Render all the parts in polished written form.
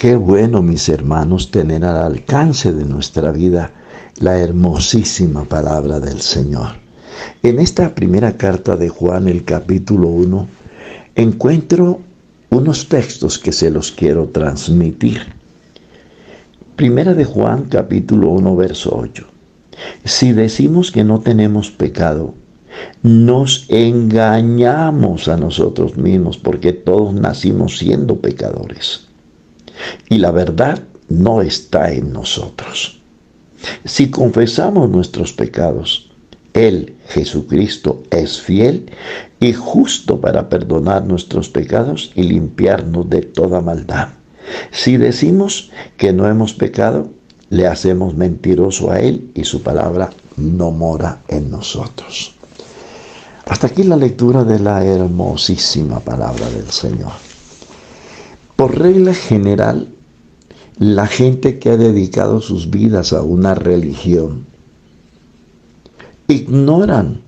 Qué bueno, mis hermanos, tener al alcance de nuestra vida la hermosísima palabra del Señor. En esta primera carta de Juan, el capítulo 1, encuentro unos textos que se los quiero transmitir. Primera de Juan, capítulo 1, verso 8. Si decimos que no tenemos pecado, nos engañamos a nosotros mismos, porque todos nacimos siendo pecadores. Y la verdad no está en nosotros. Si confesamos nuestros pecados, Él, Jesucristo, es fiel y justo para perdonar nuestros pecados y limpiarnos de toda maldad. Si decimos que no hemos pecado, le hacemos mentiroso a Él y su palabra no mora en nosotros. Hasta aquí la lectura de la hermosísima palabra del Señor. Por regla general, la gente que ha dedicado sus vidas a una religión ignoran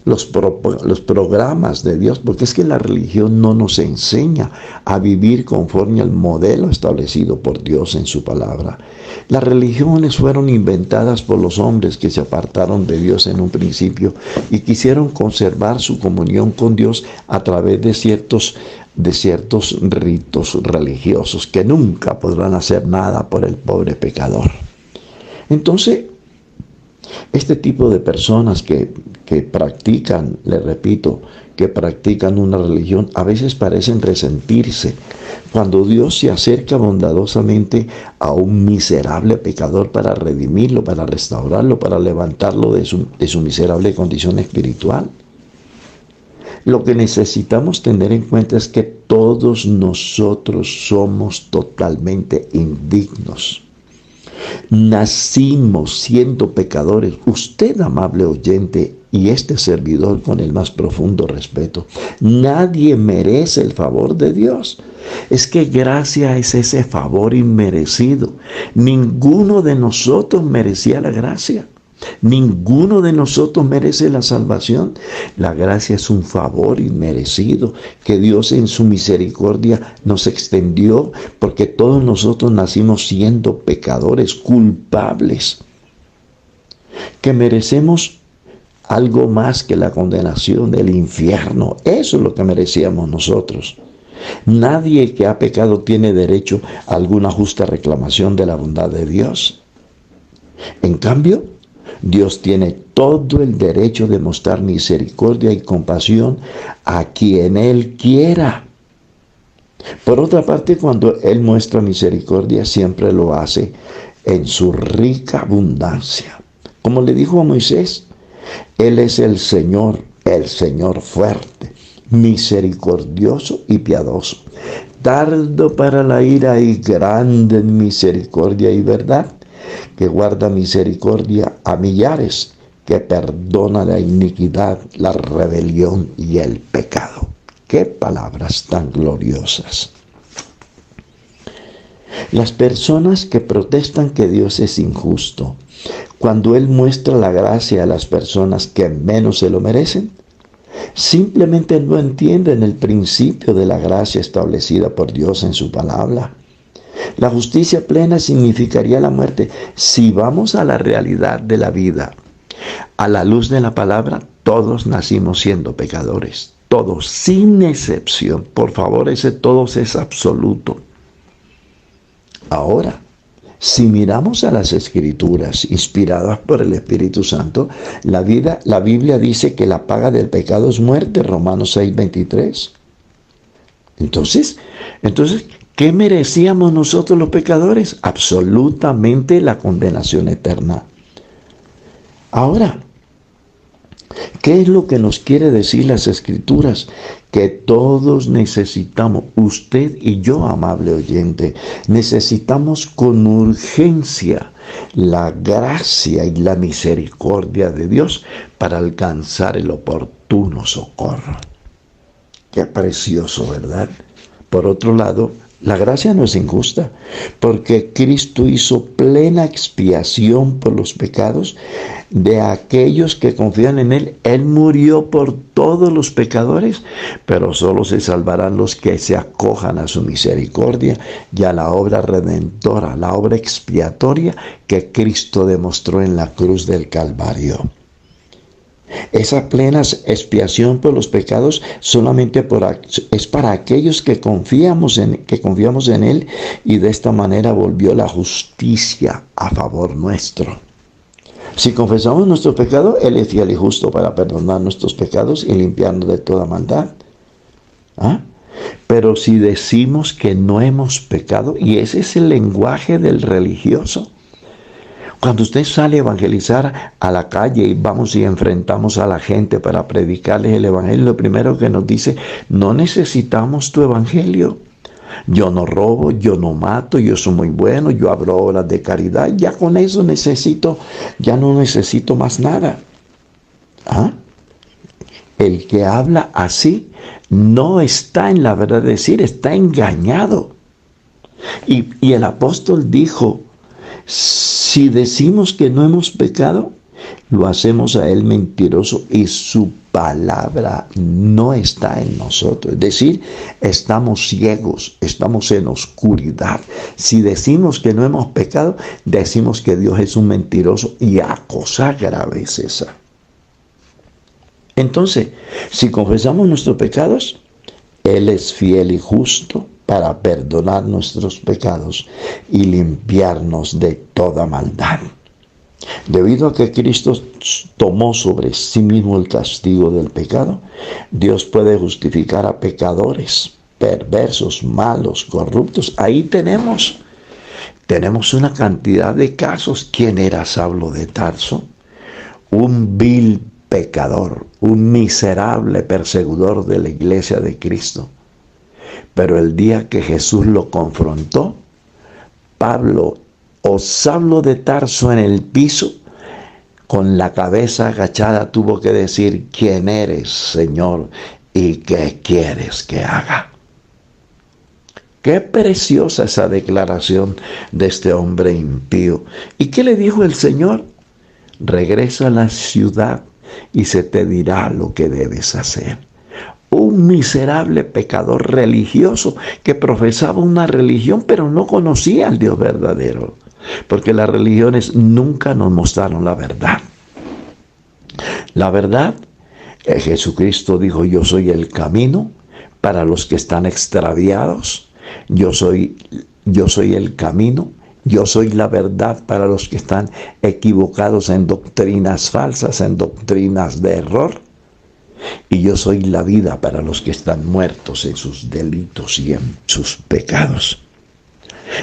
los programas de Dios, porque es que la religión no nos enseña a vivir conforme al modelo establecido por Dios en su palabra. Las religiones fueron inventadas por los hombres que se apartaron de Dios en un principio y quisieron conservar su comunión con Dios a través de ciertos ritos religiosos que nunca podrán hacer nada por el pobre pecador. Entonces, este tipo de personas que practican, le repito, que practican una religión, a veces parecen resentirse cuando Dios se acerca bondadosamente a un miserable pecador para redimirlo, para restaurarlo, para levantarlo de su miserable condición espiritual. Lo que necesitamos tener en cuenta es que todos nosotros somos totalmente indignos. Nacimos siendo pecadores. Usted, amable oyente, y este servidor con el más profundo respeto, nadie merece el favor de Dios. Es que gracia es ese favor inmerecido. Ninguno de nosotros merecía la gracia. Ninguno de nosotros merece la salvación. La gracia es un favor inmerecido que Dios en su misericordia nos extendió, porque todos nosotros nacimos siendo pecadores, culpables, que merecemos algo más que la condenación del infierno. Eso es lo que merecíamos nosotros. Nadie que ha pecado tiene derecho a alguna justa reclamación de la bondad de Dios. En cambio, Dios tiene todo el derecho de mostrar misericordia y compasión a quien Él quiera. Por otra parte, cuando Él muestra misericordia, siempre lo hace en su rica abundancia. Como le dijo a Moisés, Él es el Señor fuerte, misericordioso y piadoso, tardo para la ira y grande en misericordia y verdad, que guarda misericordia a millares, que perdona la iniquidad, la rebelión y el pecado. ¡Qué palabras tan gloriosas! Las personas que protestan que Dios es injusto, cuando Él muestra la gracia a las personas que menos se lo merecen, simplemente no entienden el principio de la gracia establecida por Dios en su palabra. La justicia plena significaría la muerte. Si vamos a la realidad de la vida, a la luz de la palabra, todos nacimos siendo pecadores. Todos, sin excepción. Por favor, ese todos es absoluto. Ahora, si miramos a las Escrituras inspiradas por el Espíritu Santo, la Biblia dice que la paga del pecado es muerte, Romanos 6:23. Entonces, ¿qué merecíamos nosotros los pecadores? Absolutamente la condenación eterna. Ahora, ¿qué es lo que nos quiere decir las Escrituras? Que todos necesitamos, usted y yo, amable oyente, necesitamos con urgencia la gracia y la misericordia de Dios para alcanzar el oportuno socorro. Qué precioso, ¿verdad? Por otro lado, La gracia no es injusta, porque Cristo hizo plena expiación por los pecados de aquellos que confían en Él. Él murió por todos los pecadores, pero solo se salvarán los que se acojan a su misericordia y a la obra redentora, la obra expiatoria que Cristo demostró en la cruz del Calvario. Esa plena expiación por los pecados solamente es para aquellos que confiamos en Él, y de esta manera volvió la justicia a favor nuestro. Si confesamos nuestro pecado, Él es fiel y justo para perdonar nuestros pecados y limpiarnos de toda maldad. Pero si decimos que no hemos pecado, y ese es el lenguaje del religioso. Cuando usted sale a evangelizar a la calle y vamos y enfrentamos a la gente para predicarles el evangelio, lo primero que nos dice: no necesitamos tu evangelio. Yo no robo, yo no mato, yo soy muy bueno, yo abro obras de caridad. Ya con eso ya no necesito más nada. El que habla así no está en la verdad, es decir, está engañado. Y el apóstol dijo: si decimos que no hemos pecado, lo hacemos a Él mentiroso y su palabra no está en nosotros. Es decir, estamos ciegos, estamos en oscuridad. Si decimos que no hemos pecado, decimos que Dios es un mentiroso, y a cosa grave es esa. Entonces, si confesamos nuestros pecados, Él es fiel y justo para perdonar nuestros pecados y limpiarnos de toda maldad. Debido a que Cristo tomó sobre sí mismo el castigo del pecado, Dios puede justificar a pecadores, perversos, malos, corruptos. Ahí tenemos una cantidad de casos. ¿Quién era Saulo de Tarso? Un vil pecador, un miserable perseguidor de la iglesia de Cristo. Pero el día que Jesús lo confrontó, Saulo de Tarso en el piso, con la cabeza agachada, tuvo que decir: ¿quién eres, Señor? ¿Y qué quieres que haga? Qué preciosa esa declaración de este hombre impío. ¿Y qué le dijo el Señor? Regresa a la ciudad y se te dirá lo que debes hacer. Un miserable pecador religioso que profesaba una religión, pero no conocía al Dios verdadero, porque las religiones nunca nos mostraron la verdad. La verdad, Jesucristo dijo: yo soy el camino para los que están extraviados, yo soy el camino, yo soy la verdad para los que están equivocados en doctrinas falsas, en doctrinas de error. Y yo soy la vida para los que están muertos en sus delitos y en sus pecados.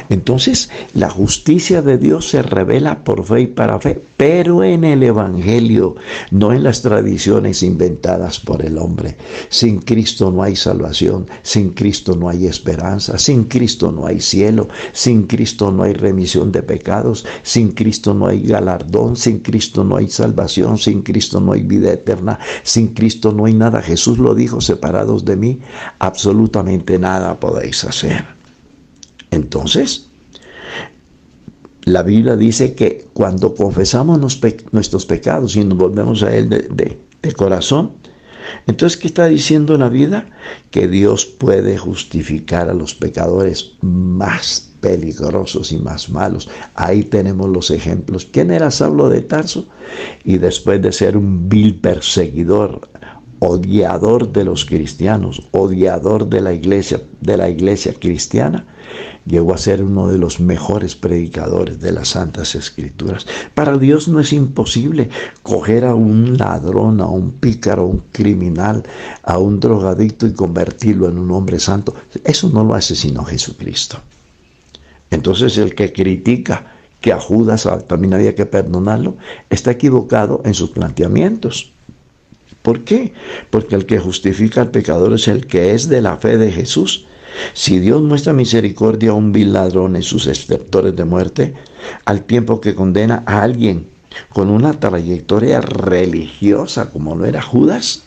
Entonces, la justicia de Dios se revela por fe y para fe, pero en el Evangelio, no en las tradiciones inventadas por el hombre. Sin Cristo no hay salvación, sin Cristo no hay esperanza, sin Cristo no hay cielo, sin Cristo no hay remisión de pecados, sin Cristo no hay galardón, sin Cristo no hay salvación, sin Cristo no hay vida eterna, sin Cristo no hay nada. Jesús lo dijo: separados de mí, absolutamente nada podéis hacer. Entonces, la Biblia dice que cuando confesamos nuestros pecados y nos volvemos a Él de corazón, entonces, ¿qué está diciendo la Biblia? Que Dios puede justificar a los pecadores más peligrosos y más malos. Ahí tenemos los ejemplos. ¿Quién era Saulo de Tarso? Y después de ser un vil perseguidor, odiador de los cristianos, odiador de la iglesia cristiana, llegó a ser uno de los mejores predicadores de las Santas Escrituras. Para Dios no es imposible coger a un ladrón, a un pícaro, a un criminal, a un drogadicto y convertirlo en un hombre santo. Eso no lo hace sino Jesucristo. Entonces, el que critica que a Judas también había que perdonarlo, está equivocado en sus planteamientos. ¿Por qué? Porque el que justifica al pecador es el que es de la fe de Jesús. Si Dios muestra misericordia a un vil ladrón en sus estertores de muerte, al tiempo que condena a alguien con una trayectoria religiosa como lo era Judas,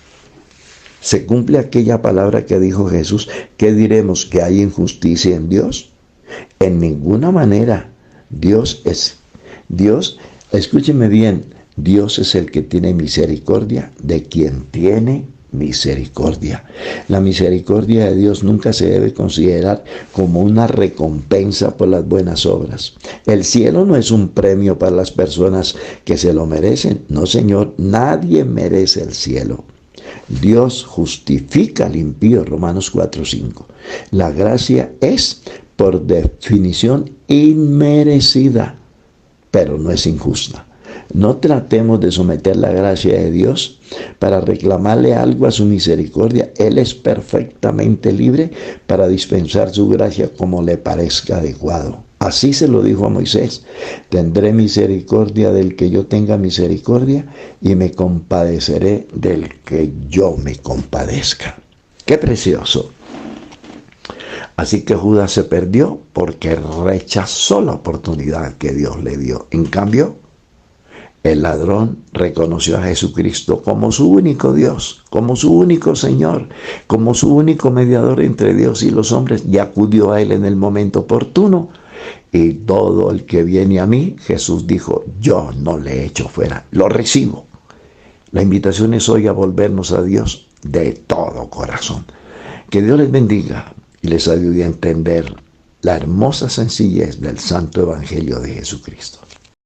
Se cumple aquella palabra que dijo Jesús. ¿Qué diremos? ¿Que hay injusticia en Dios? En ninguna manera. Dios, escúcheme bien, Dios es el que tiene misericordia de quien tiene misericordia. La misericordia de Dios nunca se debe considerar como una recompensa por las buenas obras. El cielo no es un premio para las personas que se lo merecen. No, Señor, nadie merece el cielo. Dios justifica al impío, Romanos 4:5. La gracia es, por definición, inmerecida, pero no es injusta. No tratemos de someter la gracia de Dios para reclamarle algo a su misericordia. Él es perfectamente libre para dispensar su gracia como le parezca adecuado. Así se lo dijo a Moisés: tendré misericordia del que yo tenga misericordia y me compadeceré del que yo me compadezca. ¡Qué precioso! Así que Judas se perdió porque rechazó la oportunidad que Dios le dio. En cambio, el ladrón reconoció a Jesucristo como su único Dios, como su único Señor, como su único mediador entre Dios y los hombres, y acudió a Él en el momento oportuno. Y todo el que viene a mí, Jesús dijo, yo no le echo fuera, lo recibo. La invitación es hoy a volvernos a Dios de todo corazón. Que Dios les bendiga y les ayude a entender la hermosa sencillez del Santo Evangelio de Jesucristo.